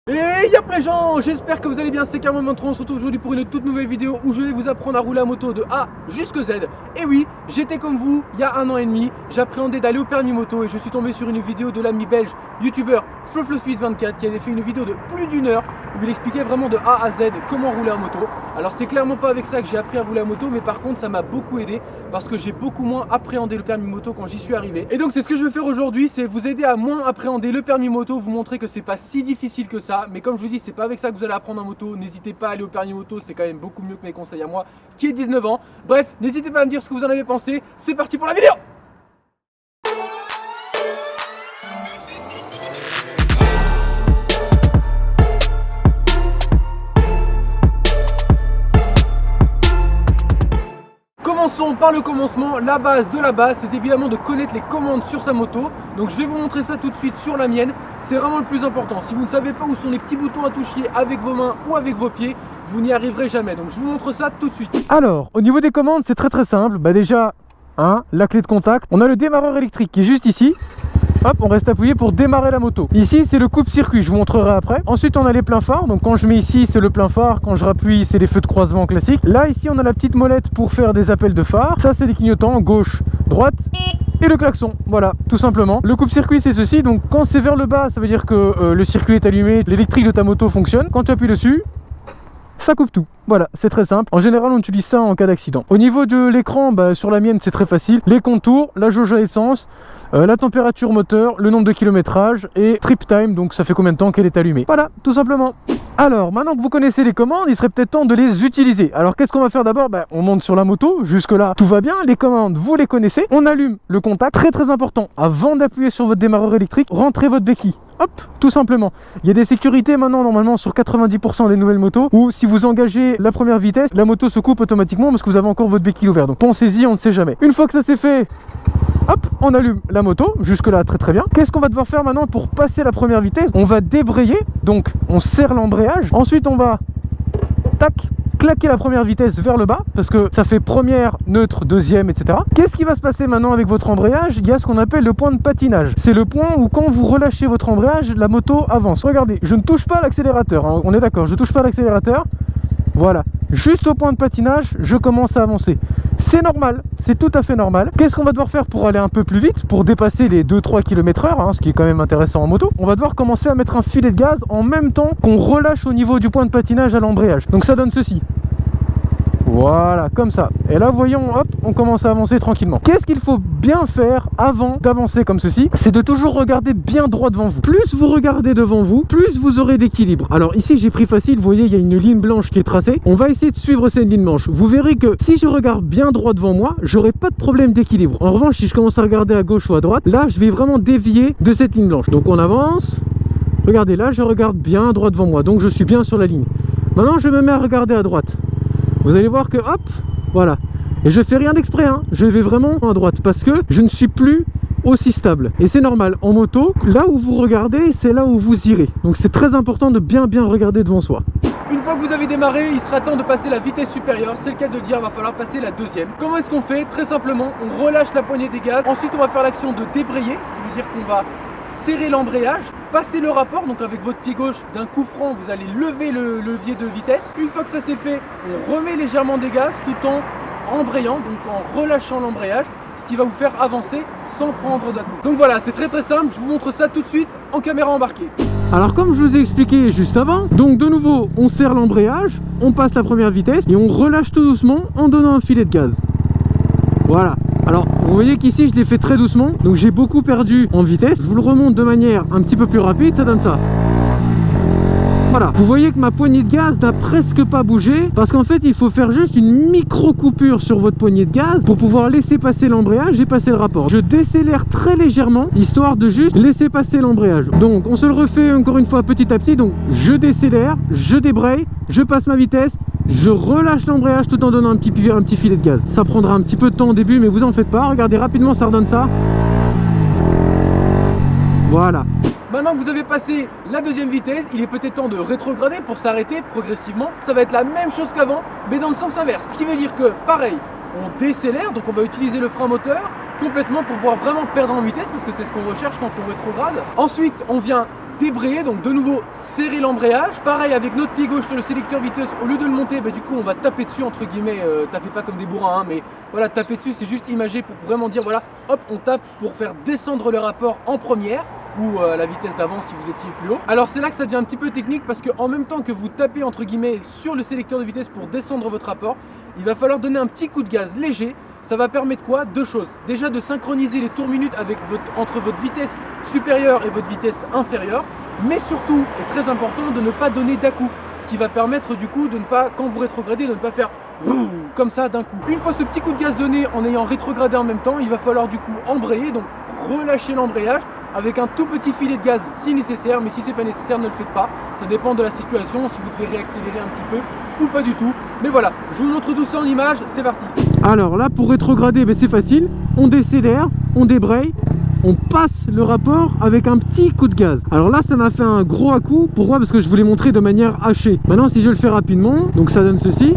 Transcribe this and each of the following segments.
Et y'a plein de gens, j'espère que vous allez bien, c'est Carmen Mantron, on se retrouve aujourd'hui pour une toute nouvelle vidéo où je vais vous apprendre à rouler à moto de A jusqu'à Z. Et oui, j'étais comme vous, il y a 1 an et demi, j'appréhendais d'aller au permis moto et je suis tombé sur une vidéo de l'ami belge, youtubeur FlowSpeed24 qui avait fait une vidéo de plus d'1 heure où il expliquait vraiment de A à Z comment rouler à moto. Alors c'est clairement pas avec ça que j'ai appris à rouler à moto, mais par contre ça m'a beaucoup aidé parce que j'ai beaucoup moins appréhendé le permis moto quand j'y suis arrivé. Et donc c'est ce que je vais faire aujourd'hui, c'est vous aider à moins appréhender le permis moto, vous montrer que c'est pas si difficile que ça. Mais comme je vous dis, c'est pas avec ça que vous allez apprendre en moto. N'hésitez pas à aller au permis moto, c'est quand même beaucoup mieux que mes conseils à moi qui ai 19 ans. Bref, n'hésitez pas à me dire ce que vous en avez pensé. C'est parti pour la vidéo. Commençons par le commencement, la base de la base, c'est évidemment de connaître les commandes sur sa moto. Donc je vais vous montrer ça tout de suite sur la mienne, c'est vraiment le plus important. Si vous ne savez pas où sont les petits boutons à toucher avec vos mains ou avec vos pieds, vous n'y arriverez jamais. Donc je vous montre ça tout de suite. Alors, au niveau des commandes, c'est très simple. Déjà, la clé de contact, on a le démarreur électrique qui est juste ici. Hop, on reste appuyé pour démarrer la moto. Ici, c'est le coupe-circuit, je vous montrerai après. Ensuite, on a les pleins phares. Donc quand je mets ici, c'est le plein phare. Quand je rappuie, c'est les feux de croisement classiques. Là, ici, on a la petite molette pour faire des appels de phare. Ça, c'est les clignotants, gauche, droite. Et le klaxon, voilà, tout simplement. Le coupe-circuit, c'est ceci. Donc quand c'est vers le bas, ça veut dire que le circuit est allumé, l'électrique de ta moto fonctionne. Quand tu appuies dessus, ça coupe tout. Voilà, c'est très simple. En général, on utilise ça en cas d'accident. Au niveau de l'écran, sur la mienne, c'est très facile. Les contours, la jauge à essence, la température moteur, le nombre de kilométrage et trip time, donc ça fait combien de temps qu'elle est allumée. Voilà, tout simplement. Alors, maintenant que vous connaissez les commandes, il serait peut-être temps de les utiliser. Alors, qu'est-ce qu'on va faire d'abord? On monte sur la moto, jusque-là, tout va bien. Les commandes, vous les connaissez. On allume le contact, très important. Avant d'appuyer sur votre démarreur électrique, rentrez votre béquille. Hop, tout simplement. Il y a des sécurités maintenant, normalement, sur 90% des nouvelles motos, où si vous engagez la première vitesse, la moto se coupe automatiquement parce que vous avez encore votre béquille ouverte. Donc pensez-y, on ne sait jamais. Une fois que ça c'est fait, hop, on allume la moto, jusque-là très bien. Qu'est-ce qu'on va devoir faire maintenant pour passer la première vitesse? On va débrayer, donc on serre l'embrayage. Ensuite, on va, tac, claquer la première vitesse vers le bas parce que ça fait première, neutre, deuxième, etc. Qu'est-ce qui va se passer maintenant avec votre embrayage? Il y a ce qu'on appelle le point de patinage. C'est le point où quand vous relâchez votre embrayage, la moto avance. Regardez, je ne touche pas à l'accélérateur, hein. On est d'accord, je ne touche pas à l'accélérateur. Voilà, juste au point de patinage, je commence à avancer. C'est normal, c'est tout à fait normal. Qu'est-ce qu'on va devoir faire pour aller un peu plus vite, pour dépasser les 2-3 km/h, ce qui est quand même intéressant en moto? On va devoir commencer à mettre un filet de gaz en même temps qu'on relâche au niveau du point de patinage à l'embrayage. Donc ça donne ceci. Voilà, comme ça. Et là, voyons, hop, on commence à avancer tranquillement. Qu'est-ce qu'il faut bien faire avant d'avancer comme ceci? C'est de toujours regarder bien droit devant vous. Plus vous regardez devant vous, plus vous aurez d'équilibre. Alors ici, j'ai pris facile, vous voyez, il y a une ligne blanche qui est tracée. On va essayer de suivre cette ligne blanche. Vous verrez que si je regarde bien droit devant moi, j'aurai pas de problème d'équilibre. En revanche, si je commence à regarder à gauche ou à droite, là, je vais vraiment dévier de cette ligne blanche. Donc on avance. Regardez, là, je regarde bien droit devant moi. Donc je suis bien sur la ligne. Maintenant, je me mets à regarder à droite. Vous allez voir que hop, voilà. Et je fais rien d'exprès, hein. Je vais vraiment à droite parce que je ne suis plus aussi stable. Et c'est normal, en moto, là où vous regardez, c'est là où vous irez. Donc c'est très important de bien regarder devant soi. Une fois que vous avez démarré, il sera temps de passer la vitesse supérieure. C'est le cas de dire, il va falloir passer la deuxième. Comment est-ce qu'on fait? Très simplement, on relâche la poignée des gaz. Ensuite, on va faire l'action de débrayer, ce qui veut dire qu'on va serrer l'embrayage, passer le rapport, donc avec votre pied gauche d'un coup franc vous allez lever le levier de vitesse. Une fois que ça c'est fait, on remet légèrement des gaz tout en embrayant, donc en relâchant l'embrayage, ce qui va vous faire avancer sans prendre d'un coup. Donc voilà, c'est très simple, je vous montre ça tout de suite en caméra embarquée. Alors comme je vous ai expliqué juste avant, donc de nouveau on serre l'embrayage, on passe la première vitesse et on relâche tout doucement en donnant un filet de gaz. Voilà. Alors vous voyez qu'ici je l'ai fait très doucement, donc j'ai beaucoup perdu en vitesse. Je vous le remonte de manière un petit peu plus rapide, ça donne ça. Voilà, vous voyez que ma poignée de gaz n'a presque pas bougé parce qu'en fait il faut faire juste une micro coupure sur votre poignée de gaz pour pouvoir laisser passer l'embrayage et passer le rapport. Je décélère très légèrement histoire de juste laisser passer l'embrayage. Donc on se le refait encore une fois petit à petit. Donc je décélère, je débraye, je passe ma vitesse, je relâche l'embrayage tout en donnant un petit filet de gaz. Ça prendra un petit peu de temps au début mais vous en faites pas, regardez rapidement ça redonne ça. Voilà. Maintenant que vous avez passé la deuxième vitesse, il est peut-être temps de rétrograder pour s'arrêter progressivement. Ça va être la même chose qu'avant, mais dans le sens inverse. Ce qui veut dire que, pareil, on décélère, donc on va utiliser le frein moteur complètement pour pouvoir vraiment perdre en vitesse, parce que c'est ce qu'on recherche quand on rétrograde. Ensuite, on vient débrayer, donc de nouveau serrer l'embrayage. Pareil avec notre pied gauche sur le sélecteur vitesse, au lieu de le monter, du coup on va taper dessus entre guillemets, tapez pas comme des bourrins, hein, mais voilà, taper dessus c'est juste imagé pour vraiment dire voilà, hop, on tape pour faire descendre le rapport en première ou la vitesse d'avance si vous étiez plus haut. Alors c'est là que ça devient un petit peu technique parce que en même temps que vous tapez entre guillemets sur le sélecteur de vitesse pour descendre votre rapport, il va falloir donner un petit coup de gaz léger. Ça va permettre quoi? Deux choses. Déjà de synchroniser les tours minutes avec entre votre vitesse supérieure et votre vitesse inférieure, mais surtout, et très important, de ne pas donner d'à-coup. Ce qui va permettre du coup de ne pas, quand vous rétrogradez, de ne pas faire comme ça d'un coup. Une fois ce petit coup de gaz donné en ayant rétrogradé en même temps, il va falloir du coup embrayer, donc relâcher l'embrayage avec un tout petit filet de gaz si nécessaire, mais si c'est pas nécessaire, ne le faites pas. Ça dépend de la situation, si vous devez réaccélérer un petit peu ou pas du tout. Mais voilà, je vous montre tout ça en image, c'est parti. Alors là, pour rétrograder, c'est facile. On décélère, on débraye, on passe le rapport avec un petit coup de gaz. Alors là, ça m'a fait un gros à-coup. Pourquoi? Parce que je voulais montrer de manière hachée. Maintenant, si je le fais rapidement, donc ça donne ceci.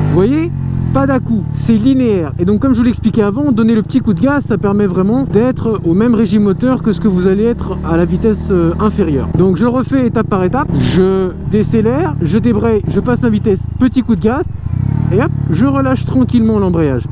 Vous voyez? Pas d'à-coup, c'est linéaire. Et donc comme je vous l'expliquais avant, donner le petit coup de gaz, ça permet vraiment d'être au même régime moteur que ce que vous allez être à la vitesse inférieure. Donc je refais étape par étape, je décélère, je débraye, je passe ma vitesse, petit coup de gaz, et hop, je relâche tranquillement l'embrayage.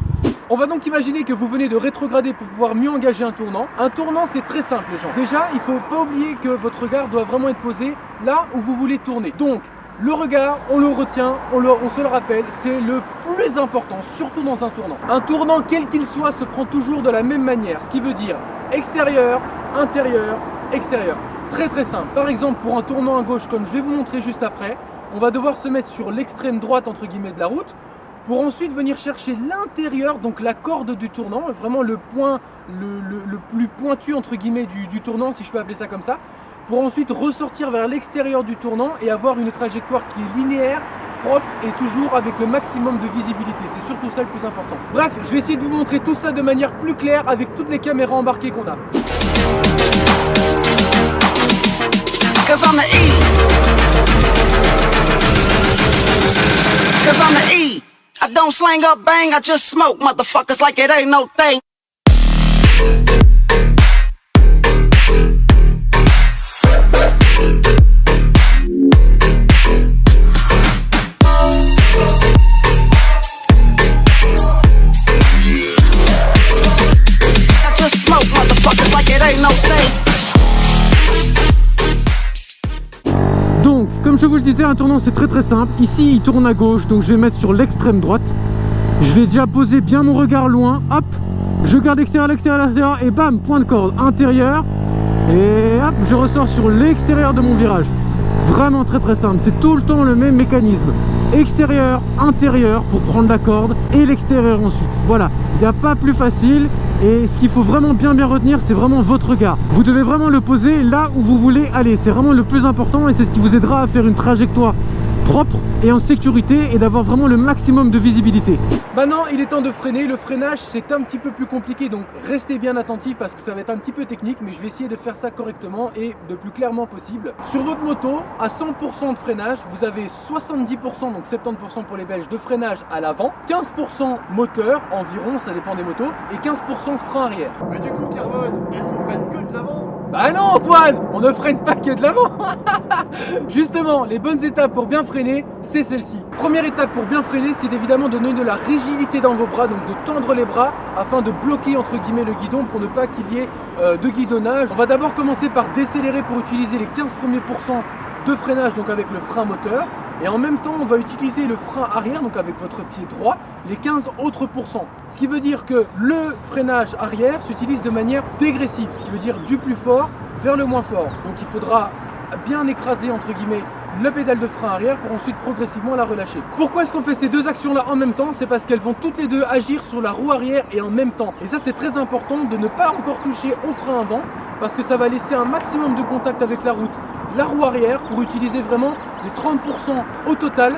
On va donc imaginer que vous venez de rétrograder pour pouvoir mieux engager un tournant. Un tournant, c'est très simple les gens. Déjà, il ne faut pas oublier que votre regard doit vraiment être posé là où vous voulez tourner. Donc, le regard, on le retient, on se le rappelle, c'est le plus important, surtout dans un tournant. Un tournant, quel qu'il soit, se prend toujours de la même manière, ce qui veut dire extérieur, intérieur, extérieur. Très très simple. Par exemple, pour un tournant à gauche, comme je vais vous montrer juste après, on va devoir se mettre sur l'extrême droite, entre guillemets, de la route, pour ensuite venir chercher l'intérieur, donc la corde du tournant, vraiment le point le plus pointu, entre guillemets, du tournant, si je peux appeler ça comme ça, pour ensuite ressortir vers l'extérieur du tournant et avoir une trajectoire qui est linéaire, propre et toujours avec le maximum de visibilité. C'est surtout ça le plus important. Bref, je vais essayer de vous montrer tout ça de manière plus claire avec toutes les caméras embarquées qu'on a. Cause I'm the E. I don't slang up bang, I just smoke motherfuckers like it ain't no thing. Donc, comme je vous le disais, un tournant c'est très simple. Ici, il tourne à gauche, donc je vais mettre sur l'extrême droite. Je vais déjà poser bien mon regard loin. Hop, je garde extérieur, l'extérieur, l'extérieur, et bam, point de corde intérieur. Et hop, je ressors sur l'extérieur de mon virage. Vraiment très simple, c'est tout le temps le même mécanisme. Extérieur, intérieur pour prendre la corde et l'extérieur ensuite. Voilà, il n'y a pas plus facile. Et ce qu'il faut vraiment bien retenir, c'est vraiment votre regard. Vous devez vraiment le poser là où vous voulez aller. C'est vraiment le plus important et c'est ce qui vous aidera à faire une trajectoire propre et en sécurité et d'avoir vraiment le maximum de visibilité. Maintenant, il est temps de freiner. Le freinage, c'est un petit peu plus compliqué, donc restez bien attentifs parce que ça va être un petit peu technique, mais je vais essayer de faire ça correctement et de plus clairement possible. Sur votre moto, à 100% de freinage, vous avez 70%, donc 70% pour les Belges, de freinage à l'avant, 15% moteur environ, ça dépend des motos, et 15% frein arrière. Mais du coup, Carbone, est-ce qu'on freine que de l'avant? Bah non Antoine, on ne freine pas que de l'avant. Justement, les bonnes étapes pour bien freiner, c'est celle-ci. Première étape pour bien freiner, c'est évidemment de donner de la rigidité dans vos bras, donc de tendre les bras afin de bloquer entre guillemets le guidon pour ne pas qu'il y ait de guidonnage. On va d'abord commencer par décélérer pour utiliser les 15 premiers pourcents de freinage, donc avec le frein moteur. Et en même temps, on va utiliser le frein arrière, donc avec votre pied droit, les 15 autres pourcents. Ce qui veut dire que le freinage arrière s'utilise de manière dégressive, ce qui veut dire du plus fort vers le moins fort. Donc il faudra bien écraser entre guillemets la pédale de frein arrière pour ensuite progressivement la relâcher. Pourquoi est-ce qu'on fait ces deux actions là en même temps? C'est parce qu'elles vont toutes les deux agir sur la roue arrière et en même temps. Et ça c'est très important de ne pas encore toucher au frein avant parce que ça va laisser un maximum de contact avec la route, la roue arrière, pour utiliser vraiment les 30% au total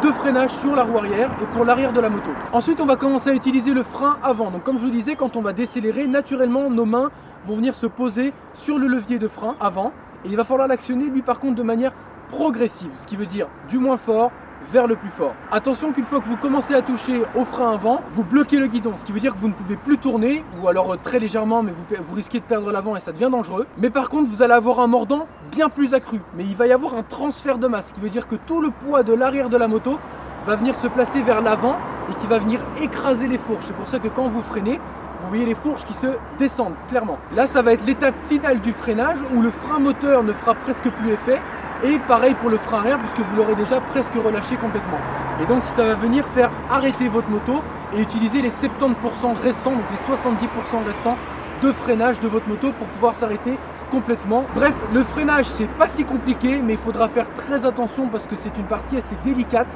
de freinage sur la roue arrière et pour l'arrière de la moto. Ensuite on va commencer à utiliser le frein avant. Donc comme je vous disais, quand on va décélérer, naturellement nos mains vont venir se poser sur le levier de frein avant et il va falloir l'actionner lui par contre de manière progressive, ce qui veut dire du moins fort vers le plus fort. Attention qu'une fois que vous commencez à toucher au frein avant, vous bloquez le guidon, ce qui veut dire que vous ne pouvez plus tourner, ou alors très légèrement, mais vous risquez de perdre l'avant et ça devient dangereux. Mais par contre, vous allez avoir un mordant bien plus accru, mais il va y avoir un transfert de masse, ce qui veut dire que tout le poids de l'arrière de la moto va venir se placer vers l'avant et qui va venir écraser les fourches. C'est pour ça que quand vous freinez, vous voyez les fourches qui se descendent, clairement. Là, ça va être l'étape finale du freinage où le frein moteur ne fera presque plus effet. Et pareil pour le frein arrière puisque vous l'aurez déjà presque relâché complètement. Et donc ça va venir faire arrêter votre moto et utiliser les 70% restants, donc les 70% restants de freinage de votre moto pour pouvoir s'arrêter complètement. Bref, le freinage c'est pas si compliqué, mais il faudra faire très attention parce que c'est une partie assez délicate.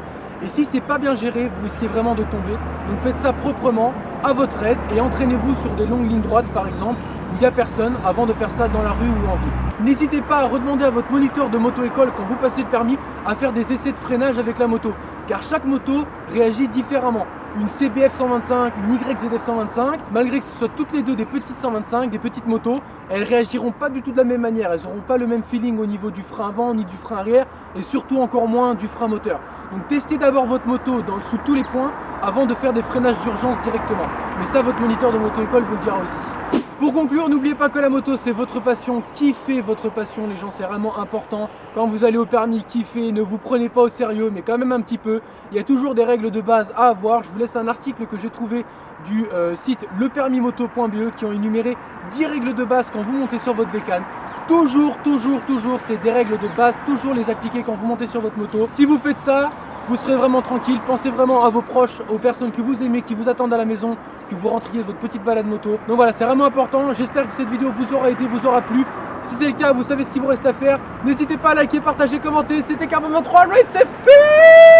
Et si c'est pas bien géré, vous risquez vraiment de tomber. Donc faites ça proprement, à votre aise, et entraînez-vous sur des longues lignes droites par exemple, où il n'y a personne, avant de faire ça dans la rue ou en ville. N'hésitez pas à redemander à votre moniteur de moto-école quand vous passez le permis à faire des essais de freinage avec la moto, car chaque moto réagit différemment. Une CBF 125, une YZF 125, malgré que ce soit toutes les deux des petites 125, des petites motos, elles réagiront pas du tout de la même manière. Elles n'auront pas le même feeling au niveau du frein avant ni du frein arrière, et surtout encore moins du frein moteur. Donc testez d'abord votre moto sous tous les points avant de faire des freinages d'urgence directement. Mais ça, votre moniteur de moto-école vous le dira aussi. Pour conclure, n'oubliez pas que la moto c'est votre passion. Kiffez votre passion les gens, c'est vraiment important. Quand vous allez au permis, kiffez, ne vous prenez pas au sérieux, mais quand même un petit peu. Il y a toujours des règles de base à avoir. Je vous laisse un article que j'ai trouvé du site lepermismoto.be qui ont énuméré 10 règles de base quand vous montez sur votre bécane. Toujours, c'est des règles de base, toujours les appliquer quand vous montez sur votre moto. Si vous faites ça, vous serez vraiment tranquille. Pensez vraiment à vos proches, aux personnes que vous aimez, qui vous attendent à la maison, que vous rentriez de votre petite balade moto. Donc voilà, c'est vraiment important. J'espère que cette vidéo vous aura aidé, vous aura plu. Si c'est le cas, vous savez ce qu'il vous reste à faire. N'hésitez pas à liker, partager, commenter. C'était Carbone 23, Ride Safe, peace!